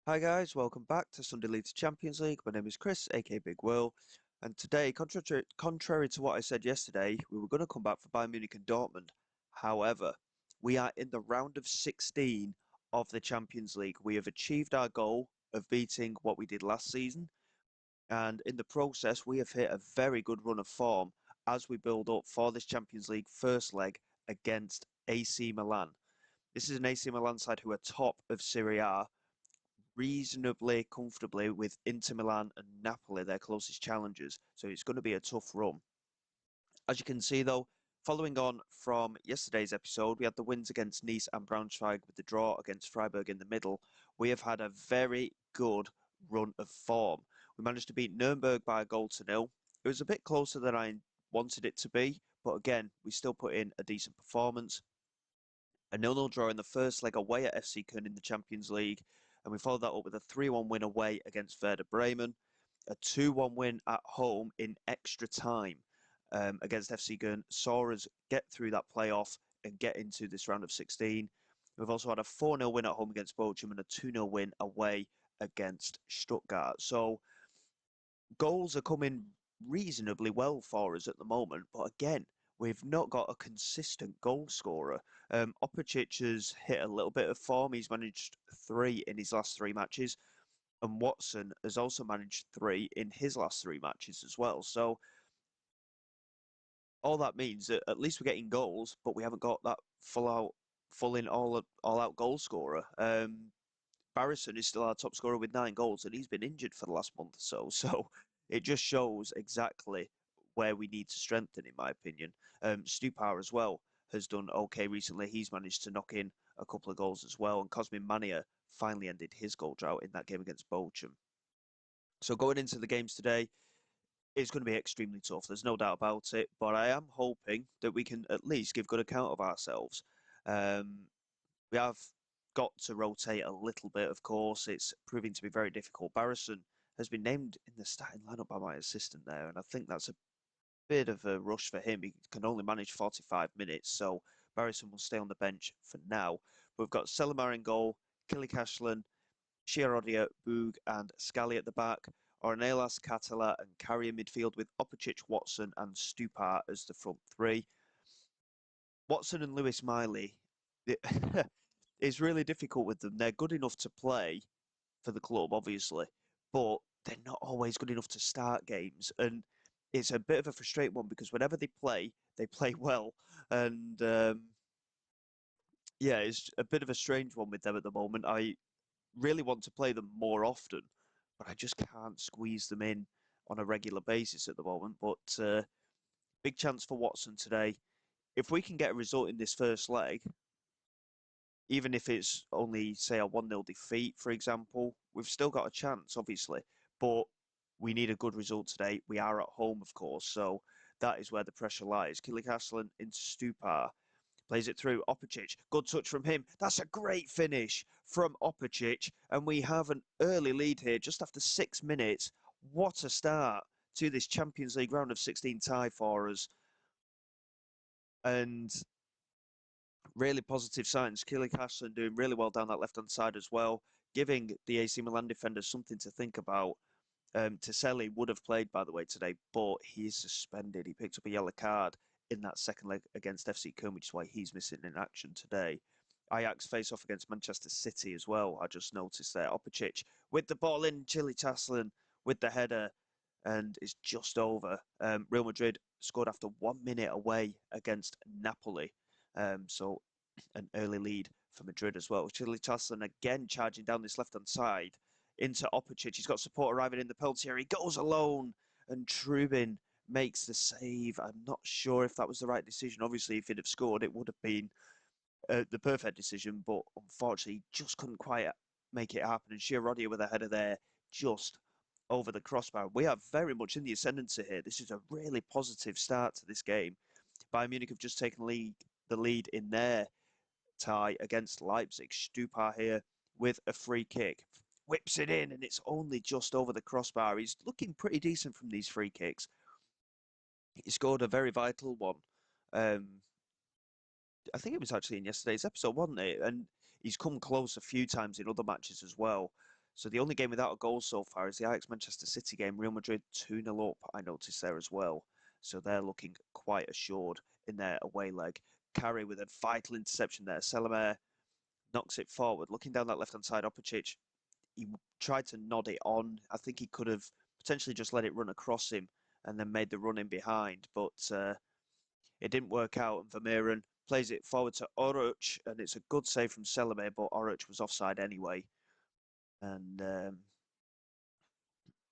Hi guys, welcome back to Sunday Leeds Champions League. My name is Chris, aka Big Will, and today, contrary to what I said yesterday, we were going to come back for Bayern Munich and Dortmund. However, we are in the round of 16 of the Champions League. We have achieved our goal of beating what we did last season, and in the process, we have hit a very good run of form as we build up for this Champions League first leg against AC Milan. This is an AC Milan side who are top of Serie A reasonably comfortably with Inter Milan and Napoli, their closest challengers. So it's going to be a tough run. As you can see, though, following on from yesterday's episode, we had the wins against Nice and Braunschweig with the draw against Freiburg in the middle. We have had a very good run of form. We managed to beat Nuremberg by a goal to nil. It was a bit closer than I wanted it to be, but again, we still put in a decent performance. A 0-0 draw in the first leg away at FC Köln in the Champions League, and we followed that up with a 3-1 win away against Werder Bremen, a 2-1 win at home in extra time against FC Köln, saw us get through that playoff and get into this round of 16. We've also had a 4-0 win at home against Bochum and a 2-0 win away against Stuttgart. So goals are coming reasonably well for us at the moment, but again, we've not got a consistent goal scorer. Opicic has hit a little bit of form. He's managed three in his last three matches, and Watson has also managed three in his last three matches as well. So all that means that at least we're getting goals, but we haven't got that full in all out goal scorer. Barrison is still our top scorer with 9 goals, and he's been injured for the last month or so. So it just shows exactly where we need to strengthen, in my opinion. Stupar as well has done okay recently. He's managed to knock in a couple of goals as well, and Cosmin Mania finally ended his goal drought in that game against Bochum. So going into the games today, it's going to be extremely tough. There's no doubt about it. But I am hoping that we can at least give good account of ourselves. Um, we have got to rotate a little bit, of course. It's proving to be very difficult. Barrison has been named in the starting lineup by my assistant there, and I think that's a bit of a rush for him. He can only manage 45 minutes, so Barrison will stay on the bench for now. We've got Selimar in goal, Killy Chiarodia, Boog, and Scally at the back. Ornelas, Catala, and Carrier midfield with Opicic, Watson, and Stupar as the front three. Watson and Lewis Miley, it's really difficult with them. They're good enough to play for the club, obviously, but they're not always good enough to start games. And it's a bit of a frustrating one because whenever they play well. And yeah, it's a bit of a strange one with them at the moment. I really want to play them more often, but I just can't squeeze them in on a regular basis at the moment. But big chance for Watson today. If we can get a result in this first leg, even if it's only, say, a 1-0 defeat, for example, we've still got a chance, obviously. But we need a good result today. We are at home, of course, so that is where the pressure lies. Killy into Stupar. Plays it through. Opicic. Good touch from him. That's a great finish from Opicic. And we have an early lead here just after 6 minutes. What a start to this Champions League round of 16 tie for us. And really positive signs. Keelan Ashton doing really well down that left-hand side as well, giving the AC Milan defenders something to think about. Taselli would have played, by the way, today, but he's suspended. He picked up a yellow card in that second leg against FC Köln, which is why he's missing in action today. Ajax face off against Manchester City as well. I just noticed there. Opicic with the ball in, Chili Taslin with the header, and it's just over. Real Madrid scored after 1 minute away against Napoli. So an early lead for Madrid as well. Chili Taslin again charging down this left-hand side into Opicic. He's got support arriving in the penalty area. He goes alone, and Trubin makes the save. I'm not sure if that was the right decision. Obviously, if he'd have scored, it would have been the perfect decision, but unfortunately, just couldn't quite make it happen. And Chiarodia with a header there, just over the crossbar. We are very much in the ascendancy here. This is a really positive start to this game. Bayern Munich have just taken the lead in their tie against Leipzig. Stupar here with a free kick. Whips it in, and it's only just over the crossbar. He's looking pretty decent from these free kicks. He scored a very vital one. Um, I think it was actually in yesterday's episode, wasn't it? And he's come close a few times in other matches as well. So the only game without a goal so far is the Ajax-Manchester City game. Real Madrid 2-0 up, I noticed there as well. So they're looking quite assured in their away leg. Carry with a vital interception there. Selamair knocks it forward. Looking down that left-hand side, Opacic, he tried to nod it on. I think he could have potentially just let it run across him and then made the run in behind. But it didn't work out, and Vermeeren plays it forward to Oruch, and it's a good save from Selamair, but Oruch was offside anyway. And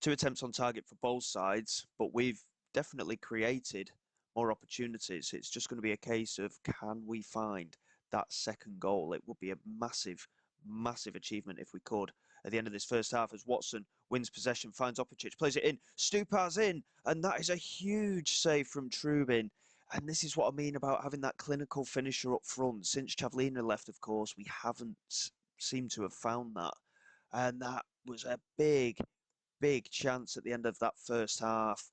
2 attempts on target for both sides, but we've definitely created more opportunities. It's just going to be a case of, can we find that second goal? It would be a massive, massive achievement if we could. At the end of this first half, as Watson wins possession, finds Opacic, plays it in, Stupar's in, and that is a huge save from Trubin. And this is what I mean about having that clinical finisher up front. Since Chavlina left, of course, we haven't seemed to have found that. And that was a big, big chance at the end of that first half.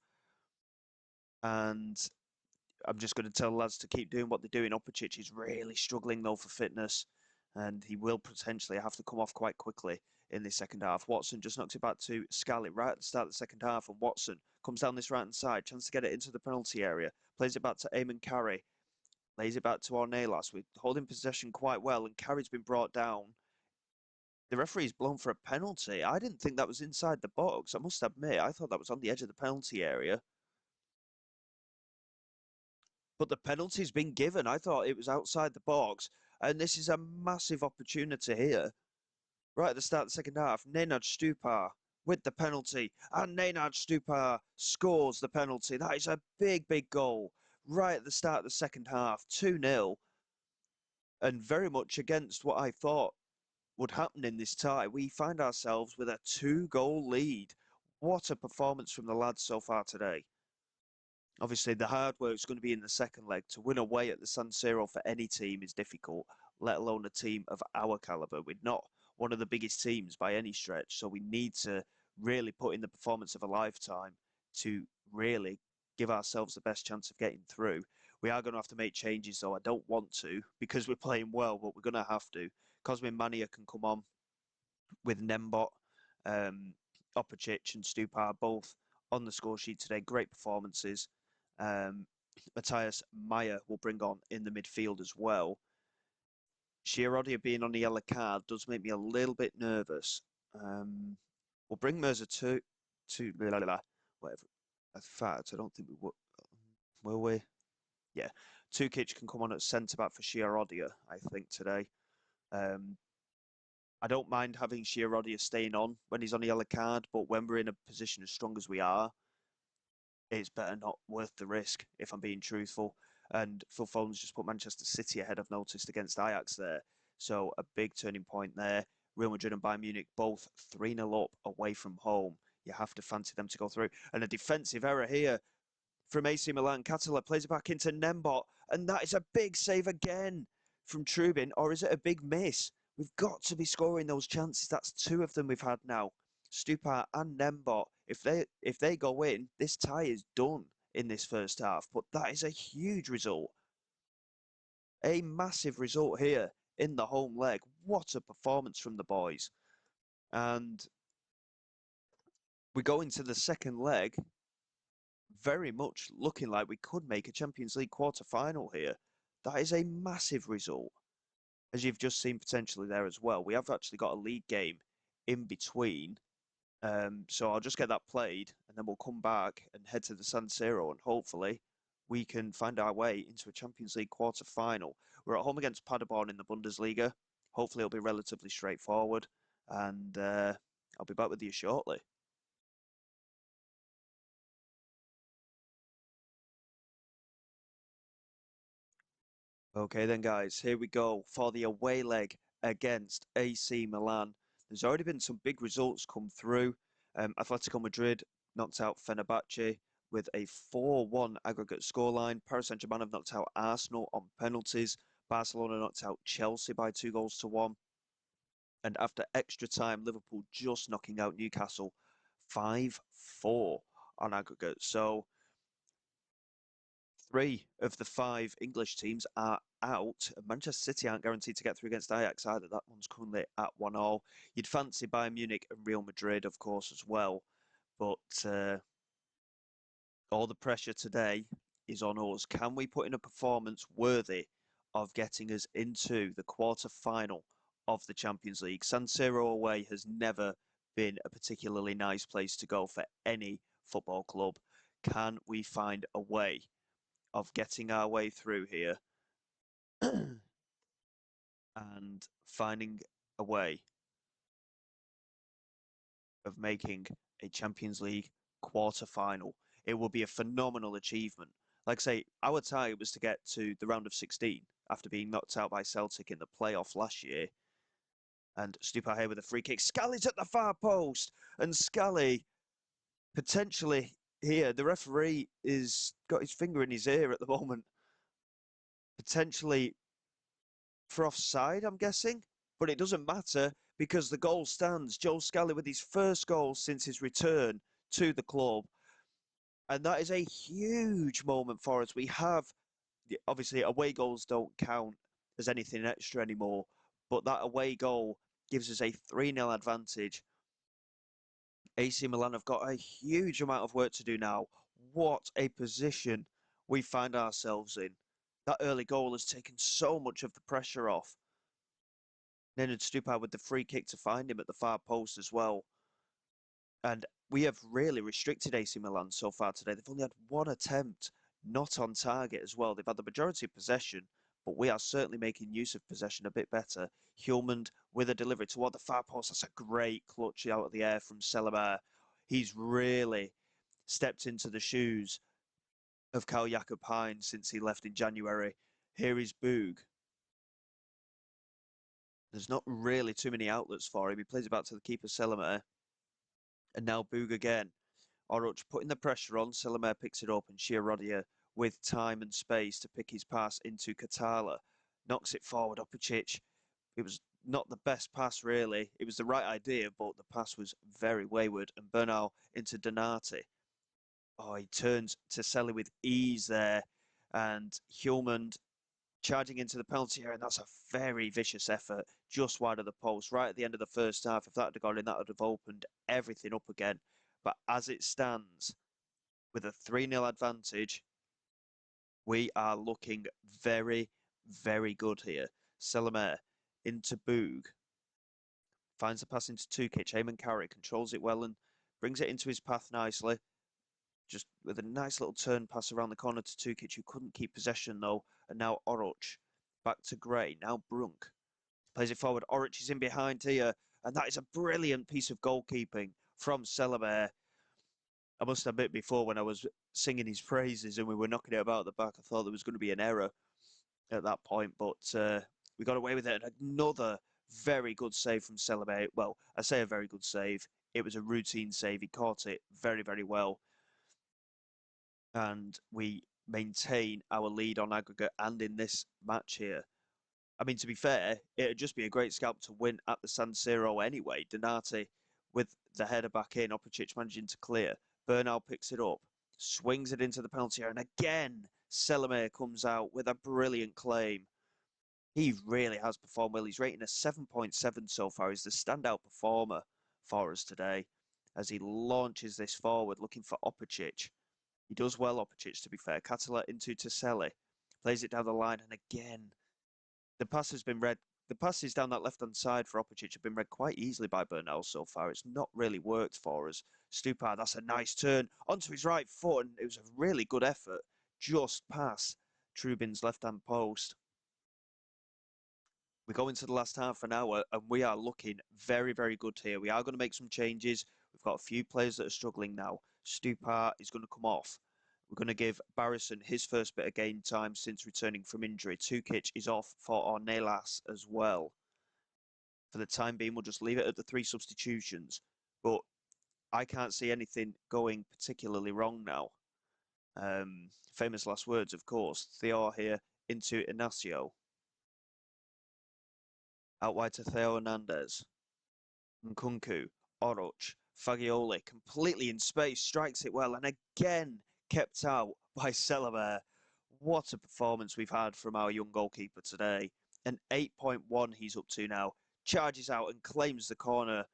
And I'm just going to tell lads to keep doing what they're doing. Opacic is really struggling, though, for fitness. And he will potentially have to come off quite quickly in the second half. Watson just knocks it back to Scarlett right at the start of the second half. And Watson comes down this right-hand side. Chance to get it into the penalty area. Plays it back to Eamon Carey. Lays it back to Ornelas. We're holding possession quite well. And Carey's been brought down. The referee's blown for a penalty. I didn't think that was inside the box. I must admit, I thought that was on the edge of the penalty area. But the penalty's been given. I thought it was outside the box. And this is a massive opportunity here. Right at the start of the second half, Nenad Stupar with the penalty. And Nenad Stupar scores the penalty. That is a big, big goal. Right at the start of the second half, 2-0. And very much against what I thought would happen in this tie. We find ourselves with a 2-goal lead. What a performance from the lads so far today. Obviously, the hard work is going to be in the second leg. To win away at the San Siro for any team is difficult, let alone a team of our calibre. We're not one of the biggest teams by any stretch, so we need to really put in the performance of a lifetime to really give ourselves the best chance of getting through. We are going to have to make changes, though. I don't want to because we're playing well, but we're going to have to. Cosmin Mania can come on with Nembot, Opacic and Stupar both on the score sheet today. Great performances. Matthias Meyer will bring on in the midfield as well. Chiarodia being on the yellow card does make me a little bit nervous. We'll bring Mirza to blah, blah, blah, whatever. In fact, I don't think we will we? Yeah. Tukic can come on at centre back for Chiarodia, I think, today. I don't mind having Chiarodia staying on when he's on the yellow card, but when we're in a position as strong as we are, it's better not worth the risk, if I'm being truthful. And Phil Foden's just put Manchester City ahead, I've noticed, against Ajax there. So a big turning point there. Real Madrid and Bayern Munich both 3-0 up away from home. You have to fancy them to go through. And a defensive error here from AC Milan. Catala plays it back into Nembot. And that is a big save again from Trubin. Or is it a big miss? We've got to be scoring those chances. That's 2 of them we've had now. Stupar and Nembot. If they go in, this tie is done in this first half. But that is a huge result. A massive result here in the home leg. What a performance from the boys. And we go into the second leg very much looking like we could make a Champions League quarter-final here. That is a massive result, as you've just seen potentially there as well. We have actually got a league game in between. So I'll just get that played, and then we'll come back and head to the San Siro, and hopefully we can find our way into a Champions League quarter-final. We're at home against Paderborn in the Bundesliga. Hopefully it'll be relatively straightforward, and I'll be back with you shortly. Okay then, guys, here we go for the away leg against AC Milan. There's already been some big results come through. Atletico Madrid knocked out Fenerbahce with a 4-1 aggregate scoreline. Paris Saint-Germain have knocked out Arsenal on penalties. Barcelona knocked out Chelsea by 2-1. And after extra time, Liverpool just knocking out Newcastle 5-4 on aggregate. So 3 of the 5 English teams are out. Manchester City aren't guaranteed to get through against Ajax either. That one's currently at 1-1. You'd fancy Bayern Munich and Real Madrid, of course, as well. But all the pressure today is on us. Can we put in a performance worthy of getting us into the quarter-final of the Champions League? San Siro away has never been a particularly nice place to go for any football club. Can we find a way of getting our way through here and finding a way of making a Champions League quarter-final? It will be a phenomenal achievement. Like I say, our target was to get to the round of 16 after being knocked out by Celtic in the playoff last year. And Stupa here with a free kick. Scally's at the far post. And Scally potentially here. The referee is got his finger in his ear at the moment. Potentially for offside, I'm guessing. But it doesn't matter because the goal stands. Joe Scally with his first goal since his return to the club. And that is a huge moment for us. We have, obviously, away goals don't count as anything extra anymore. But that away goal gives us a 3-0 advantage. AC Milan have got a huge amount of work to do now. What a position we find ourselves in. That early goal has taken so much of the pressure off. Nenad Stupar with the free kick to find him at the far post as well. And we have really restricted AC Milan so far today. They've only had one attempt, not on target as well. They've had the majority of possession, but we are certainly making use of possession a bit better. Hjulmand with a delivery toward the far post. That's a great clutch out of the air from Selmer. He's really stepped into the shoes of Karl Jakob Heinz since he left in January. Here is Boog. There's not really too many outlets for him. He plays it back to the keeper, Selmer. And now Boog again. Oroch putting the pressure on. Selmer picks it up and Chiarodia with time and space to pick his pass into Katala. Knocks it forward. Opicic. It was not the best pass, really. It was the right idea, but the pass was very wayward. And Bernal into Donati. Oh, he turns to Selly with ease there. And Hjulmand charging into the penalty area, and that's a very vicious effort, just wide of the post, right at the end of the first half. If that had gone in, that would have opened everything up again. But as it stands, with a 3-0 advantage, we are looking very, very good here. Selmer into Boog. Finds the pass into Tukic. Eamon Carrick controls it well and brings it into his path nicely. Just with a nice little turn pass around the corner to Tukic, who couldn't keep possession though. And now Oroch. Back to Gray. Now Brunk. Plays it forward. Oroch is in behind here. And that is a brilliant piece of goalkeeping from Selmer. I must admit, before when I was singing his praises and we were knocking it about the back, I thought there was going to be an error at that point. But we got away with it. And another very good save from Selmer. Well, I say a very good save. It was a routine save. He caught it very, very well. And we maintain our lead on aggregate and in this match here. I mean, to be fair, it'd just be a great scalp to win at the San Siro anyway. Donati with the header back in, Opicic managing to clear. Bernal picks it up, swings it into the penalty area, and again, Selmer comes out with a brilliant claim. He really has performed well. He's rating a 7.7 so far. He's the standout performer for us today as he launches this forward, looking for Opicic. He does well, Opicic, to be fair. Katala into Toselli. Plays it down the line, and again, the pass has been read. The passes down that left-hand side for Opicic have been read quite easily by Bernal so far. It's not really worked for us. Stupar, that's a nice turn onto his right foot, and it was a really good effort just past Trubin's left-hand post. We go into the last half an hour, and we are looking very, very good here. We are going to make some changes. We've got a few players that are struggling now. Stupar is going to come off. We're going to give Barrison his first bit of game time since returning from injury. Tukic is off for Ornelas as well. For the time being, we'll just leave it at the 3 substitutions. But I can't see anything going particularly wrong now. Famous last words, of course. Theo here into Inacio. Out wide to Theo Hernandez. Nkunku, Oroch, Fagioli, completely in space, strikes it well, and again kept out by Selmer. What a performance we've had from our young goalkeeper today. An 8.1 he's up to now. Charges out and claims the corner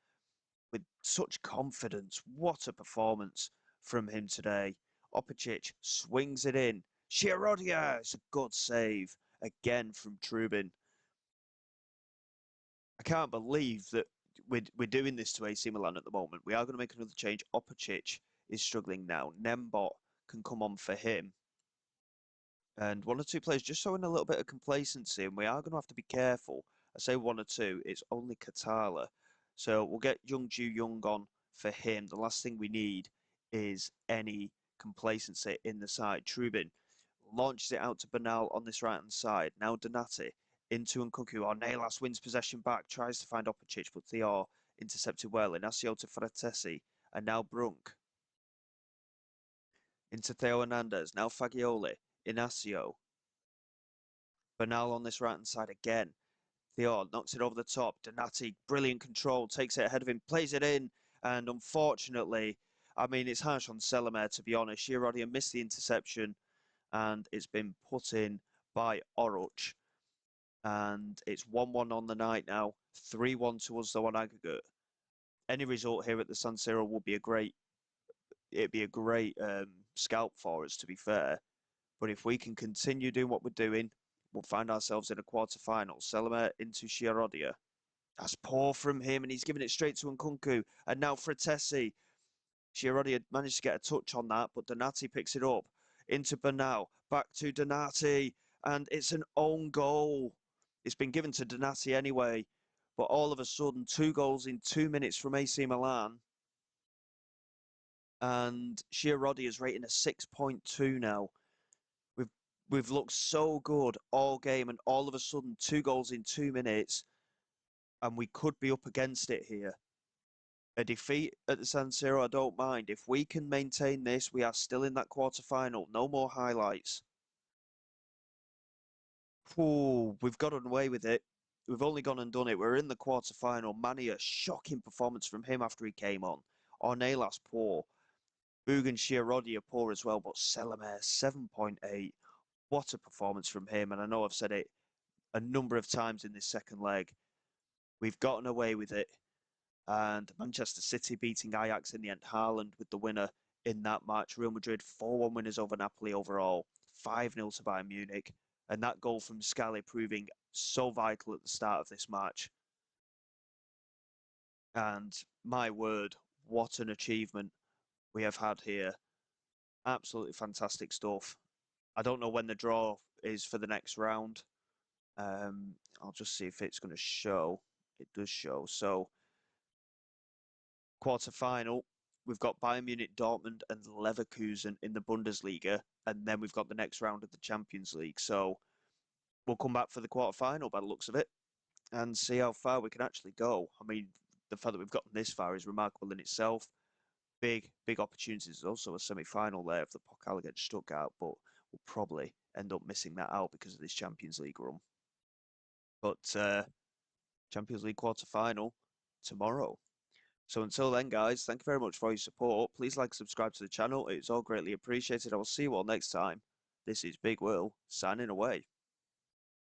with such confidence. What a performance from him today. Opicic swings it in. Chiarodia, it's a good save again from Trubin. I can't believe that we're doing this to AC Milan at the moment. We are going to make another change. Opicic is struggling now. Nembot can come on for him. And one or two players just showing a little bit of complacency, and we are going to have to be careful. I say one or two, it's only Katala. So we'll get Young Ju Young on for him. The last thing we need is any complacency in the side. Trubin launches it out to Bernal on this right-hand side. Now Donati into Nkunku. Ornelas wins possession back, tries to find Opicic, but Thiaw intercepted well. Inacio to Fratesi, and now Brunk. Into Theo Hernandez, now Fagioli. Inacio. Bernal on this right-hand side again. Thiaw knocks it over the top. Donati, brilliant control, takes it ahead of him, plays it in, and unfortunately, I mean, it's harsh on Selamer, to be honest. Chiarodia missed the interception, and it's been put in by Oruch. And it's 1-1 on the night now. 3-1 to us, though, on aggregate. Any result here at the San Siro would be it'd be a great scalp for us, to be fair. But if we can continue doing what we're doing, we'll find ourselves in a quarter-final. Selamer into Chiarodia. That's poor from him, and he's giving it straight to Nkunku. And now Fratesi. Chiarodia managed to get a touch on that, but Donati picks it up. Into Bernal. Back to Donati. And it's an own goal. It's been given to Donati anyway. But all of a sudden, 2 goals in 2 minutes from AC Milan. And Chiarodia is rating a 6.2 now. We've looked so good all game, and all of a sudden 2 goals in 2 minutes, and we could be up against it here. A defeat at the San Siro, I don't mind. If we can maintain this, we are still in that quarter-final. No more highlights. Ooh, we've got away with it. We've only gone and done it. We're in the quarter-final. Mania, shocking performance from him after he came on. Ornelas, poor. Bugan Chiarodia, poor as well, but Selamer, 7.8. What a performance from him. And I know I've said it a number of times in this second leg. We've gotten away with it. And Manchester City beating Ajax in the end. Haaland with the winner in that match. Real Madrid 4-1 winners over Napoli overall. 5-0 to Bayern Munich. And that goal from Scally proving so vital at the start of this match. And my word, what an achievement we have had here. Absolutely fantastic stuff. I don't know when the draw is for the next round. I'll just see if it's going to show. It does show. So, quarter-final, we've got Bayern Munich, Dortmund and Leverkusen in the Bundesliga. And then we've got the next round of the Champions League. So, we'll come back for the quarter-final by the looks of it and see how far we can actually go. I mean, the fact that we've gotten this far is remarkable in itself. Big opportunities. There's also a semi-final there of the Pokal against Stuttgart, but we'll probably end up missing that out because of this Champions League run. But Champions League quarter-final tomorrow. So until then, guys, thank you very much for your support. Please like, subscribe to the channel. It's all greatly appreciated. I will see you all next time. This is Big Will, signing away.